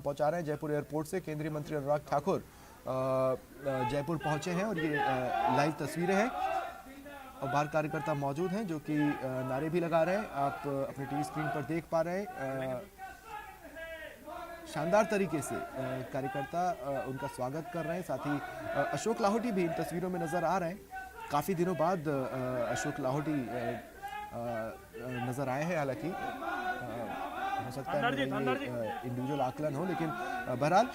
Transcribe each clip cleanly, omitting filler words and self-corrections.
पहुंचा रहे हैं जयपुर एयरपोर्ट से। केंद्रीय मंत्री अनुराग ठाकुर जयपुर पहुंचे हैं और ये लाइव तस्वीरें हैं और बाहर कार्यकर्ता मौजूद हैं जो कि नारे भी लगा रहे हैं। आप अपने टीवी स्क्रीन पर देख पा रहे हैं। शानदार तरीके से कार्यकर्ता उनका स्वागत कर रहे हैं। साथ ही अशोक लाहोटी भी इन तस्वीरों में नजर आ रहे हैं। काफ़ी दिनों बाद अशोक लाहोटी नजर आए हैं। हालांकि हो सकता है ये इंडिविजुअल आकलन हो, लेकिन बहरहाल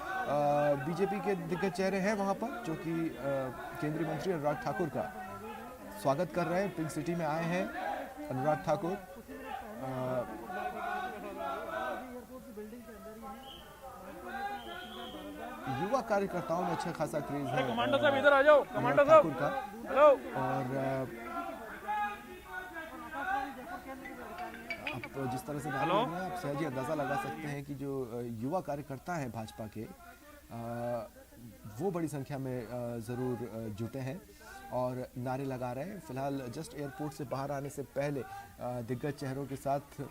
बीजेपी के दिग्गज चेहरे हैं वहां पर जो कि केंद्रीय मंत्री अनुराग ठाकुर का स्वागत कर रहे हैं। पिंक सिटी में आए हैं अनुराग ठाकुर। युवा कार्यकर्ताओं में अच्छा खासा क्रेज है कमांडो साहब इधर आ जाओ, कमांडो साहब का। हेलो। और आप जिस तरह से आप सहज ही अंदाजा लगा सकते हैं कि जो युवा कार्यकर्ता हैं भाजपा के वो बड़ी संख्या में जरूर जुटे हैं और नारे लगा रहे हैं। फिलहाल जस्ट एयरपोर्ट से बाहर आने से पहले दिग्गज चेहरों के साथ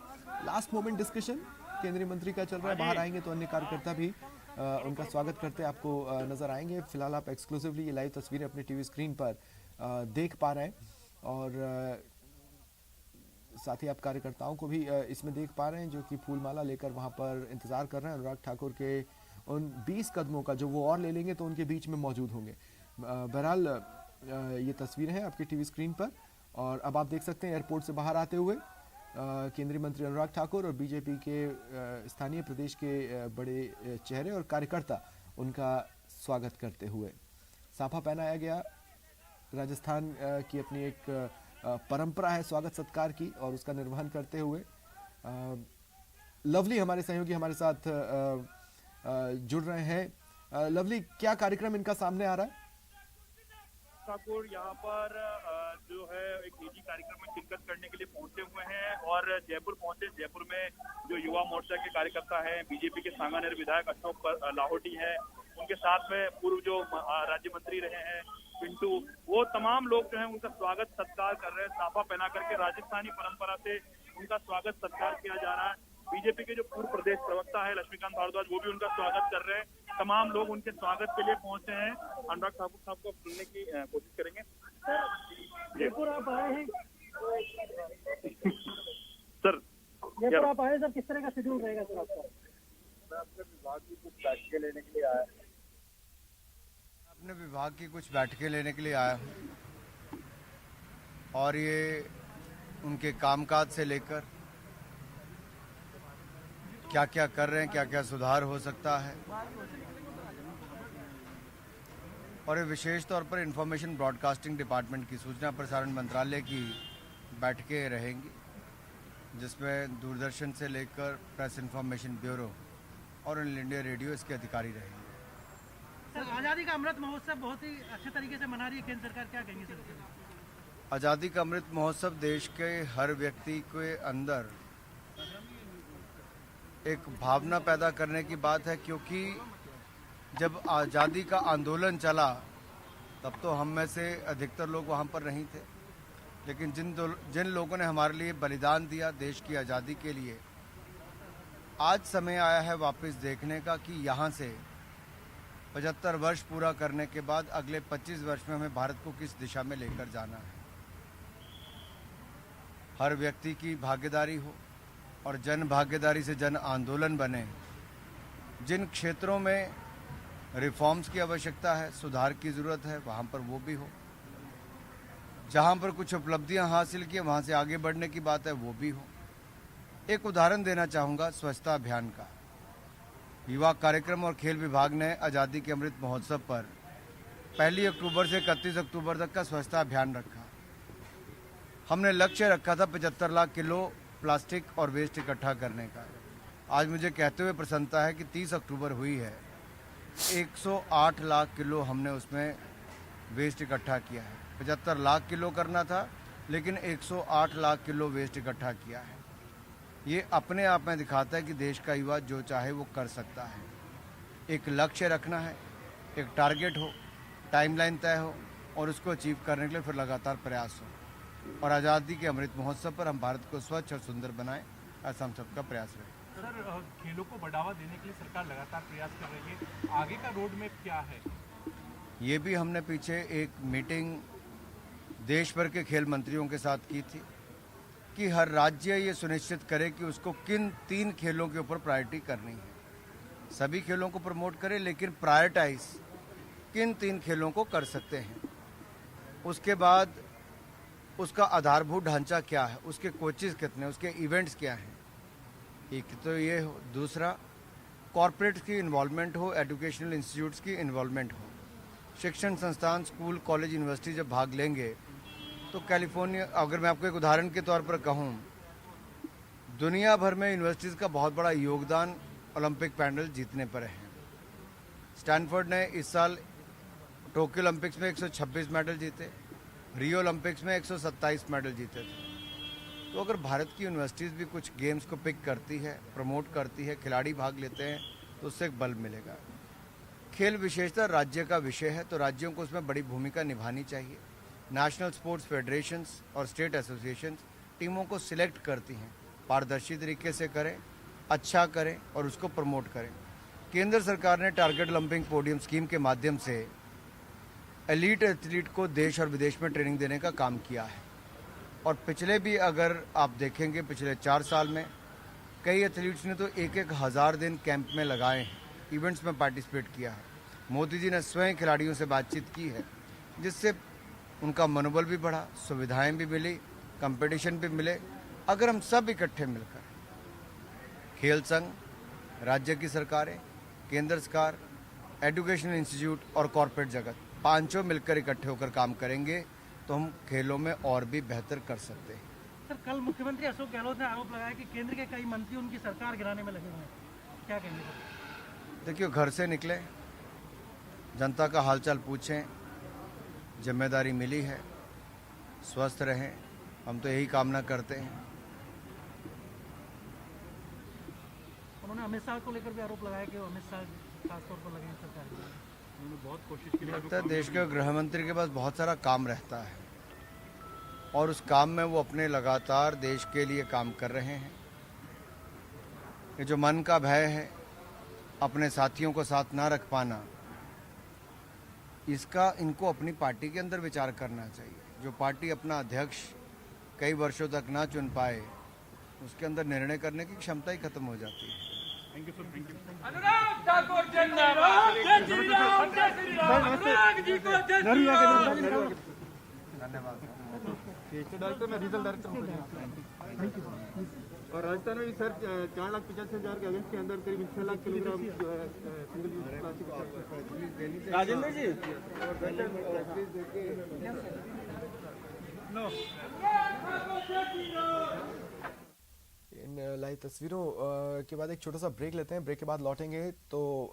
लास्ट मोमेंट डिस्कशन केंद्रीय मंत्री का चल रहा है। बाहर आएंगे तो अन्य कार्यकर्ता भी उनका स्वागत करते आपको नजर आएंगे। फिलहाल आप एक्सक्लूसिवली ये लाइव तस्वीरें अपनी टीवी स्क्रीन पर देख पा रहे हैं और साथ ही आप कार्यकर्ताओं को भी इसमें देख पा रहे हैं जो कि फूलमाला लेकर वहां पर इंतजार कर रहे हैं। अनुराग ठाकुर के उन 20 कदमों का जो वो और ले लेंगे तो उनके बीच में मौजूद होंगे। बहरहाल ये तस्वीरें हैं आपकी टीवी स्क्रीन पर और अब आप देख सकते हैं एयरपोर्ट से बाहर आते हुए केंद्रीय मंत्री अनुराग ठाकुर और बीजेपी के स्थानीय प्रदेश के बड़े चेहरे और कार्यकर्ता उनका स्वागत करते हुए। साफा पहनाया गया। राजस्थान की अपनी एक परंपरा है स्वागत सत्कार की और उसका निर्वहन करते हुए लवली हमारे सहयोगी हमारे साथ जुड़ रहे हैं। लवली, क्या कार्यक्रम इनका सामने आ रहा है? ठाकुर यहाँ पर जो है एक निजी कार्यक्रम में शिरकत करने के लिए पहुंचे हुए हैं और जयपुर पहुंचे। जयपुर में जो युवा मोर्चा के कार्यकर्ता हैं, बीजेपी के सांगानेर विधायक अशोक लाहोटी हैं, उनके साथ में पूर्व जो राज्य मंत्री रहे हैं पिंटू, वो तमाम लोग जो है उनका स्वागत सत्कार कर रहे हैं। साफा पहना करके राजस्थानी परंपरा से उनका स्वागत सत्कार किया जा रहा है। बीजेपी के जो पूर्व प्रदेश प्रवक्ता है लक्ष्मीकांत भारद्वाज, वो भी उनका स्वागत कर रहे हैं। तमाम लोग उनके स्वागत के लिए पहुंचे हैं। अनुराग ठाकुर साहब को सुनने की कोशिश करेंगे। जयपुर आप आए हैं सर, जयपुर आप आए सर, किस तरह का शेड्यूल रहेगा सर आपका? मैं अपने विभाग की कुछ बैठकें लेने के लिए आया। अपने विभाग की कुछ बैठकें लेने के लिए आया हूँ और ये उनके कामकाज से लेकर क्या क्या कर रहे हैं, क्या क्या सुधार हो सकता है, और ये विशेष तौर पर इंफॉर्मेशन ब्रॉडकास्टिंग डिपार्टमेंट की, सूचना प्रसारण मंत्रालय की बैठकें रहेंगी जिसमें दूरदर्शन से लेकर प्रेस इंफॉर्मेशन ब्यूरो और ऑल इंडिया रेडियो इसके अधिकारी रहेंगे। सर, आज़ादी का अमृत महोत्सव बहुत ही अच्छे तरीके से मना रही है केंद्र सरकार, क्या कहेंगे सर? आज़ादी का अमृत महोत्सव देश के हर व्यक्ति के अंदर एक भावना पैदा करने की बात है, क्योंकि जब आज़ादी का आंदोलन चला तब तो हम में से अधिकतर लोग वहाँ पर नहीं थे, लेकिन जिन लोगों ने हमारे लिए बलिदान दिया देश की आज़ादी के लिए, आज समय आया है वापस देखने का कि यहाँ से 75 वर्ष पूरा करने के बाद अगले 25 वर्ष में हमें भारत को किस दिशा में लेकर जाना है। हर व्यक्ति की भागीदारी हो और जन भागीदारी से जन आंदोलन बने। जिन क्षेत्रों में रिफॉर्म्स की आवश्यकता है, सुधार की ज़रूरत है, वहाँ पर वो भी हो। जहाँ पर कुछ उपलब्धियाँ हासिल की वहाँ से आगे बढ़ने की बात है, वो भी हो। एक उदाहरण देना चाहूँगा स्वच्छता अभियान का। युवा कार्यक्रम और खेल विभाग ने आज़ादी के अमृत महोत्सव पर 1 अक्टूबर से 31 अक्टूबर तक का स्वच्छता अभियान रखा। हमने लक्ष्य रखा था 75 लाख किलो प्लास्टिक और वेस्ट इकट्ठा करने का। आज मुझे कहते हुए प्रसन्नता है कि 30 अक्टूबर हुई है, 108 लाख किलो हमने उसमें वेस्ट इकट्ठा किया है। 75 लाख किलो करना था लेकिन 108 लाख किलो वेस्ट इकट्ठा किया है। ये अपने आप में दिखाता है कि देश का युवा जो चाहे वो कर सकता है। एक लक्ष्य रखना है, एक टारगेट हो, टाइमलाइन तय हो और उसको अचीव करने के लिए फिर लगातार प्रयास हो। और आज़ादी के अमृत महोत्सव पर हम भारत को स्वच्छ और सुंदर बनाएं, ऐसा हम सबका प्रयास रहे। सर खेलों को बढ़ावा देने के लिए सरकार लगातार प्रयास कर रही है, आगे का रोड मैप क्या है? ये भी हमने पीछे एक मीटिंग देश भर के खेल मंत्रियों के साथ की थी कि हर राज्य ये सुनिश्चित करे कि उसको किन 3 खेलों के ऊपर प्रायोरिटी करनी है। सभी खेलों को प्रमोट करे, लेकिन प्रायोरिटाइज किन 3 खेलों को कर सकते हैं। उसके बाद उसका आधारभूत ढांचा क्या है, उसके कोचेस कितने, उसके इवेंट्स क्या हैं, एक तो ये हो। दूसरा, कॉरपोरेट्स की इन्वॉल्वमेंट हो, एजुकेशनल इंस्टीट्यूट्स की इन्वॉल्वमेंट हो। शिक्षण संस्थान, स्कूल, कॉलेज, यूनिवर्सिटी जब भाग लेंगे तो कैलिफोर्निया, अगर मैं आपको एक उदाहरण के तौर पर कहूँ, दुनिया भर में यूनिवर्सिटीज़ का बहुत बड़ा योगदान ओलंपिक पैनल जीतने पर है। स्टैनफोर्ड ने इस साल टोक्यो ओलंपिक्स में 126 मेडल जीते, रियो ओलंपिक्स में 127 मेडल जीते थे। तो अगर भारत की यूनिवर्सिटीज़ भी कुछ गेम्स को पिक करती है, प्रमोट करती है, खिलाड़ी भाग लेते हैं, तो उससे एक बल मिलेगा। खेल विशेषता राज्य का विषय है, तो राज्यों को उसमें बड़ी भूमिका निभानी चाहिए। नेशनल स्पोर्ट्स फेडरेशंस और स्टेट एसोसिएशंस टीमों को सिलेक्ट करती हैं, पारदर्शी तरीके से करें, अच्छा करें और उसको प्रमोट करें। केंद्र सरकार ने टारगेट ओलंपिक पोडियम स्कीम के माध्यम से एलीट एथलीट को देश और विदेश में ट्रेनिंग देने का काम किया है। और पिछले भी अगर आप देखेंगे, पिछले 4 साल में कई एथलीट्स ने तो 1-1 हज़ार दिन कैंप में लगाए हैं, इवेंट्स में पार्टिसिपेट किया है। मोदी जी ने स्वयं खिलाड़ियों से बातचीत की है, जिससे उनका मनोबल भी बढ़ा, सुविधाएं भी मिली, कंपटीशन भी मिले। अगर हम सब इकट्ठे मिलकर खेल संघ, राज्य की सरकारें, केंद्र सरकार, एजुकेशनल इंस्टीट्यूट और कॉरपोरेट जगत, पांचों मिलकर इकट्ठे होकर काम करेंगे तो हम खेलों में और भी बेहतर कर सकते हैं। सर, कल मुख्यमंत्री अशोक गहलोत ने आरोप लगाया कि केंद्र के कई मंत्री उनकी सरकार गिराने में लगे हुए हैं, क्या कहेंगे सर? देखिए, घर से निकले, जनता का हालचाल पूछें, जिम्मेदारी मिली है, स्वस्थ रहें, हम तो यही कामना करते हैं। उन्होंने अमित शाह को लेकर भी आरोप लगाया कि अमित शाह खासतौर पर लगे हैं सरकार में। उन्होंने बहुत कोशिश की। लगता है देश के गृह मंत्री के पास बहुत सारा काम रहता है और उस काम में वो अपने लगातार देश के लिए काम कर रहे हैं। ये जो मन का भय है, अपने साथियों को साथ ना रख पाना, इसका इनको अपनी पार्टी के अंदर विचार करना चाहिए। जो पार्टी अपना अध्यक्ष कई वर्षों तक ना चुन पाए, उसके अंदर निर्णय करने की क्षमता ही खत्म हो जाती है। Thank you sir, thank you. Anurag Thakur जिंदाबाद, जय श्री राम, जय श्री राम, अनुराग जी को जय श्री राम। धन्यवाद। डायरेक्टर में रीजनल डायरेक्टर और राजस्थान में भी सर 4,85,000 के अगेंस्ट के अंदर करीब 6 लाख किलोग्राम जो है single use plastic. Rajendra ji इन लाइव तस्वीरों के बाद एक छोटा सा ब्रेक लेते हैं। ब्रेक के बाद लौटेंगे तो